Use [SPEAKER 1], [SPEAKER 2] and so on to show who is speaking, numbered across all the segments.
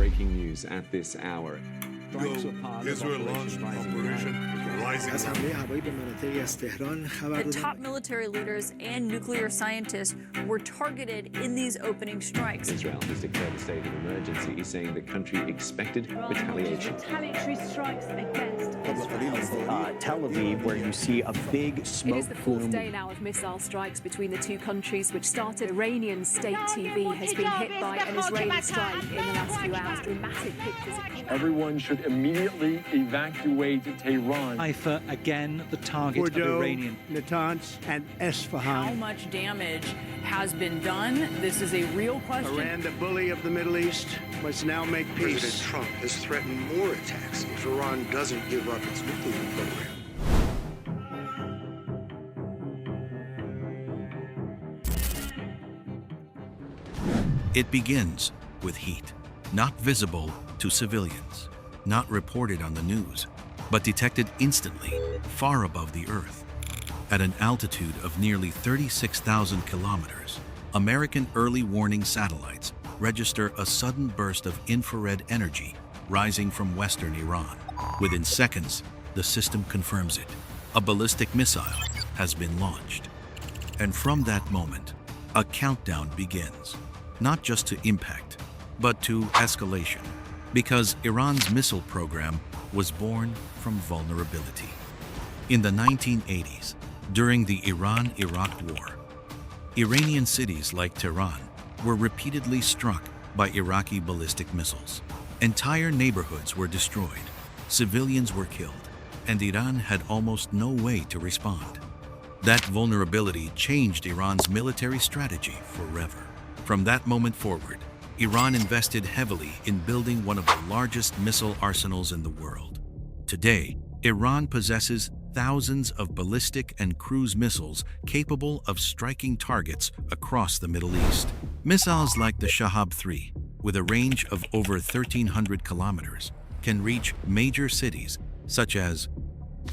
[SPEAKER 1] breaking news at this hour.
[SPEAKER 2] Israel launched Operation Rising Sun.
[SPEAKER 3] The top military leaders and nuclear scientists were targeted in these opening strikes.
[SPEAKER 1] Israel has declared a state of emergency, saying the country expected retaliation.
[SPEAKER 4] Retaliatory strikes against
[SPEAKER 5] Tel Aviv, where you see a big smoke
[SPEAKER 4] It is the fourth
[SPEAKER 5] plume.
[SPEAKER 4] day now of missile strikes between the two countries, which started. Iranian state TV has been hit by an Israeli strike in the last few hours. Dramatic pictures.
[SPEAKER 6] Everyone should immediately evacuate Tehran.
[SPEAKER 7] Haifa, again, the target of Iranian.
[SPEAKER 8] Natanz, and Esfahan.
[SPEAKER 3] How much damage has been done? This is a real question.
[SPEAKER 8] Iran, the bully of the Middle East, must now make peace.
[SPEAKER 9] President Trump has threatened more attacks if Iran doesn't give up its nuclear program.
[SPEAKER 10] It begins with heat, not visible to civilians, not reported on the news, but detected instantly far above the Earth. At an altitude of nearly 36,000 kilometers, American early warning satellites register a sudden burst of infrared energy rising from western Iran. Within seconds, the system confirms it. A ballistic missile has been launched. And from that moment, a countdown begins, not just to impact, but to escalation, because Iran's missile program was born from vulnerability. In the 1980s, during the Iran-Iraq War, Iranian cities like Tehran were repeatedly struck by Iraqi ballistic missiles. Entire neighborhoods were destroyed, civilians were killed, and Iran had almost no way to respond. That vulnerability changed Iran's military strategy forever. From that moment forward, Iran invested heavily in building one of the largest missile arsenals in the world. Today, Iran possesses thousands of ballistic and cruise missiles capable of striking targets across the Middle East. Missiles like the Shahab 3, with a range of over 1,300 kilometers, can reach major cities such as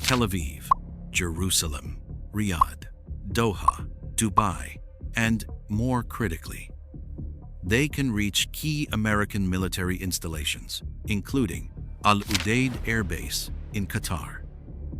[SPEAKER 10] Tel Aviv, Jerusalem, Riyadh, Doha, Dubai, and more critically, they can reach key American military installations, including Al Udeid Air Base in Qatar,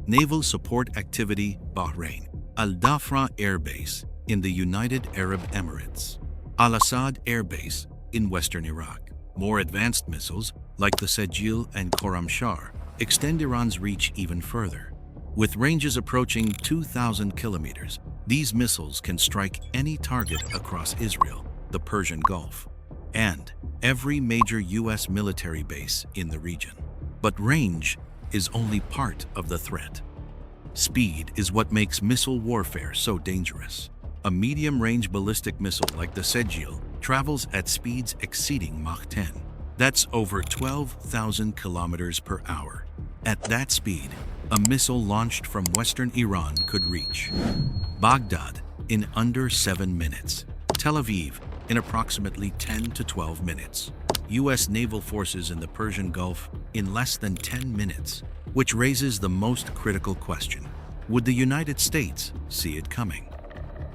[SPEAKER 10] Naval Support Activity Bahrain, Al Dhafra Air Base in the United Arab Emirates, Al Assad Air Base in western Iraq. More advanced missiles, like the Sejjil and Khorramshahr, extend Iran's reach even further. With ranges approaching 2,000 kilometers, these missiles can strike any target across Israel, the Persian Gulf, and every major U.S. military base in the region. But range is only part of the threat. Speed is what makes missile warfare so dangerous. A medium-range ballistic missile like the Sejjil travels at speeds exceeding Mach 10. That's over 12,000 kilometers per hour. At that speed, a missile launched from western Iran could reach Baghdad in under 7 minutes, Tel Aviv in approximately 10 to 12 minutes, U.S. naval forces in the Persian Gulf in less than 10 minutes, which raises the most critical question. Would the United States see it coming?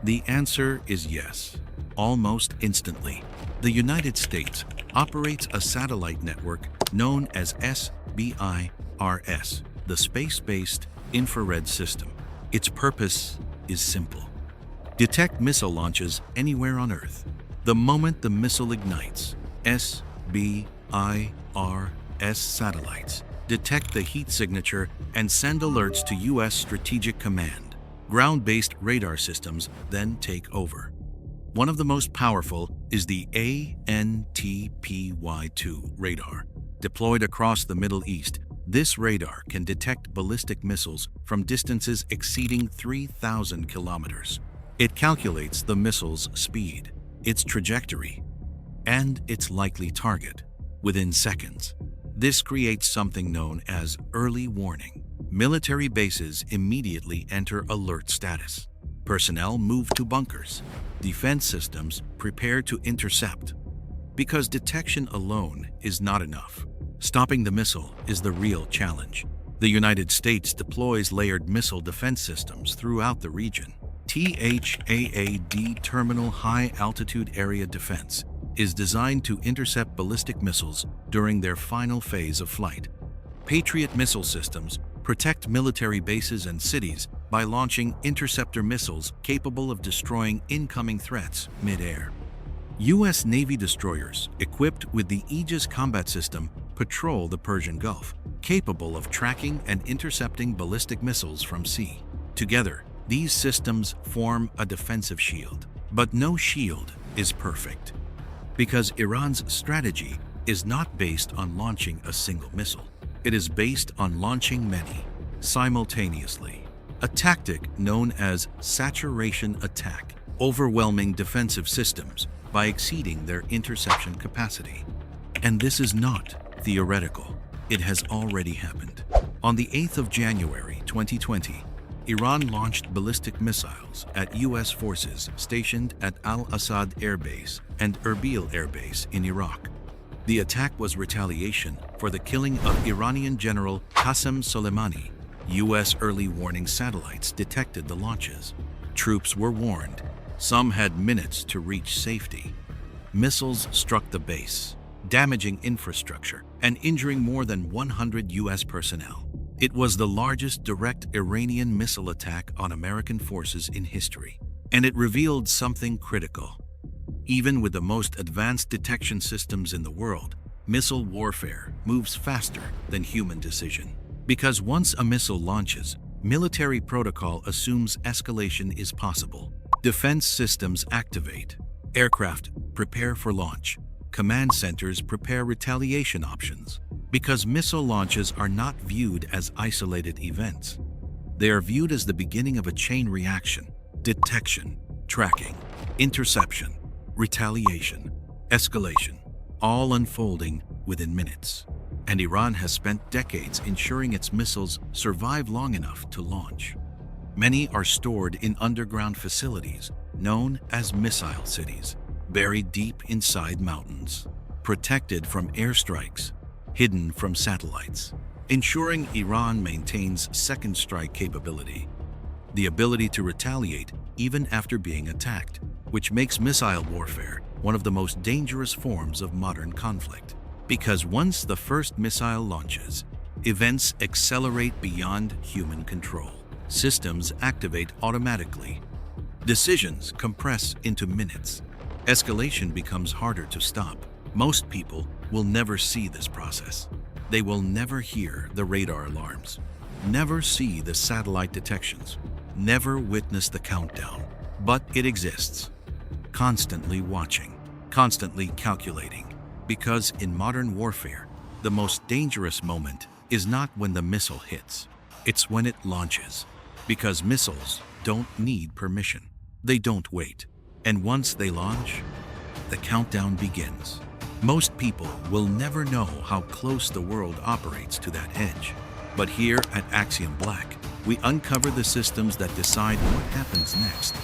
[SPEAKER 10] The answer is yes. Almost instantly, the United States operates a satellite network known as SBIRS, the Space-Based Infrared System. Its purpose is simple: detect missile launches anywhere on Earth. The moment the missile ignites, SBIRS satellites detect the heat signature and send alerts to U.S. Strategic Command. Ground-based radar systems then take over. One of the most powerful is the ANTPY-2 radar. Deployed across the Middle East, this radar can detect ballistic missiles from distances exceeding 3,000 kilometers. It calculates the missile's speed, its trajectory, and its likely target within seconds. This creates something known as early warning. Military bases immediately enter alert status. Personnel move to bunkers. Defense systems prepare to intercept. Because detection alone is not enough. Stopping the missile is the real challenge. The United States deploys layered missile defense systems throughout the region. THAAD Terminal High Altitude Area Defense is designed to intercept ballistic missiles during their final phase of flight. Patriot missile systems protect military bases and cities by launching interceptor missiles capable of destroying incoming threats mid-air. U.S. Navy destroyers equipped with the Aegis combat system patrol the Persian Gulf, capable of tracking and intercepting ballistic missiles from sea. Together, these systems form a defensive shield. But no shield is perfect, because Iran's strategy is not based on launching a single missile. It is based on launching many simultaneously, a tactic known as saturation attack, overwhelming defensive systems by exceeding their interception capacity. And this is not theoretical. It has already happened. On the 8th of January 2020, Iran launched ballistic missiles at U.S. forces stationed at Al-Assad Air Base and Erbil Air Base in Iraq. The attack was retaliation for the killing of Iranian General Qasem Soleimani. U.S. early warning satellites detected the launches. Troops were warned. Some had minutes to reach safety. Missiles struck the base, damaging infrastructure and injuring more than 100 U.S. personnel. It was the largest direct Iranian missile attack on American forces in history, and it revealed something critical. Even with the most advanced detection systems in the world, missile warfare moves faster than human decision. Because once a missile launches, military protocol assumes escalation is possible. Defense systems activate. Aircraft prepare for launch. Command centers prepare retaliation options. Because missile launches are not viewed as isolated events. They are viewed as the beginning of a chain reaction: detection, tracking, interception, retaliation, escalation, all unfolding within minutes. And Iran has spent decades ensuring its missiles survive long enough to launch. Many are stored in underground facilities known as missile cities, buried deep inside mountains, protected from airstrikes, hidden from satellites, ensuring Iran maintains second strike capability, the ability to retaliate even after being attacked, which makes missile warfare one of the most dangerous forms of modern conflict. Because once the first missile launches, events accelerate beyond human control. Systems activate automatically. Decisions compress into minutes. Escalation becomes harder to stop. Most people will never see this process. They will never hear the radar alarms, never see the satellite detections, never witness the countdown. But it exists, constantly watching, constantly calculating. Because in modern warfare, the most dangerous moment is not when the missile hits, it's when it launches. Because missiles don't need permission. They don't wait. And once they launch, the countdown begins. Most people will never know how close the world operates to that edge. But here at Axiom Black, we uncover the systems that decide what happens next.